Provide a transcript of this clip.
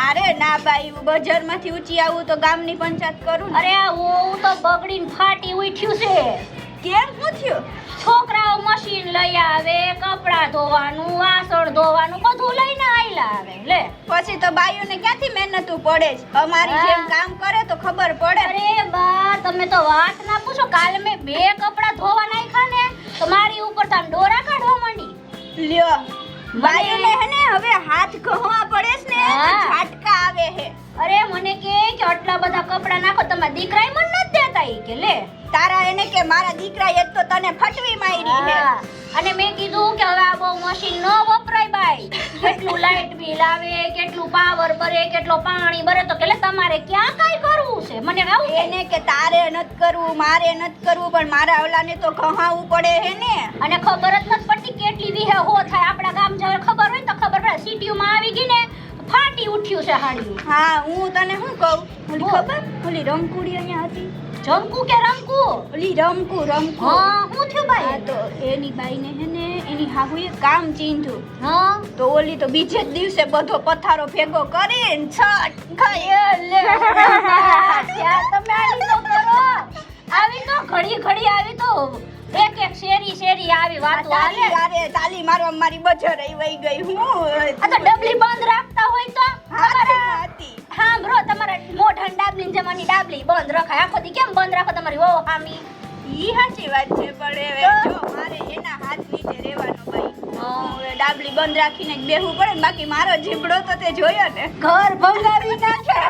અરે ના બાઈ, બજારમાંથી ઊંચી આવું તો ગામની પંચાયત કરું ને. અરે હું તો બગડીને ફાટી ઉઠ્યું છે. કેમ શું થયું? છોકરાઓ મશીન લઈ આવે, કપડાં ધોવાનું, વાસણ ધોવાનું બધું લઈને આયલા આવે. લે પછી તો બાઈઓને ક્યાંથી મહેનતું પડે છે? અમારી જેમ કામ કરે તો ખબર પડે. અરે બા તમે તો વાત ના પૂછો. કાલે મેં 2 કપડાં ધોવા નાખ્યા ને તો મારી ઉપર તો આમ ડોરા કાઢવા માંડી. લ્યો બાઈઓને હે ને હવે હાથ ઘહવા પડે છે ને તો હા. ઝાટકા આવે હે. અરે મને કે આટલા બધા કપડાં નાખો, તમારા દીકરાએ મને નથી દેતા. ઈ કે લે તારા એને કે મારા દીકરાએ તો તને ફટવી મારી હે. હા. અને મેં કીધું કે હવે આ બહુ મશીન ન વપરાય બાઈ. કેટલું લાઈટ બિલ આવે, કેટલું પાવર બરે, કેટલો પાણી બરે. તો કે લે તમારે ક્યાં કાઈ કરવું છે? મને આવું કે. એને કે તારે નથી કરવું, મારે નથી કરવું, પણ મારા ઓલાને તો ઘહાવું પડે હે ને. અને ખબર જ નથી પડતી કેટલી વિહે હો થાય. આપણા ગામ જયારે ખબર હોય ને તો ખબર પડે. સિટીમાં આવી ગઈ ને તો ફાટી ઉઠ્યું છે હાડિયું. હા હું તને શું કહું, ઓલી બોલ. ખબર ઓલી રંકુડી અહીંયા હતી, જમકુ કે રંકુ? ઓલી રમકુ રમકુ. હા હું થયું હા બાઈ? તો એની બાઈને હે ને એની હાહુએ કામ ચીંધું. હા તો ઓલી તો બીજે જ દિવસે બધો પથારો ભેગો કરીને છટ ખાય લે. ત્યાં તમે આલી તો કરો. આવી તો ઘડી ઘડી આવી તો એક એક શેરી આવી વાતો હાલે. તાલી મારવા મારી બજાર આવી વઈ ગઈ. હું આ તો ડબલી બંધ રાખતા હોય તો હાથમાં હતી. હા બ્રો, તમારા મોઢાની ડાબલી જમાની ડાબલી બંધ રખાય. આખો દી કેમ બંધ રાખો તમારી વહુ હામી? ઈ સાચી વાત છે, પણ હવે જો મારે એના હાથ નીચે રહેવાનો ભાઈ. હું હવે ડાબલી બંધ રાખીને જ બેહવું પડે ને, બાકી મારો જીબડો તો તે જોયો ને. ઘર ભંગાવી નાખે.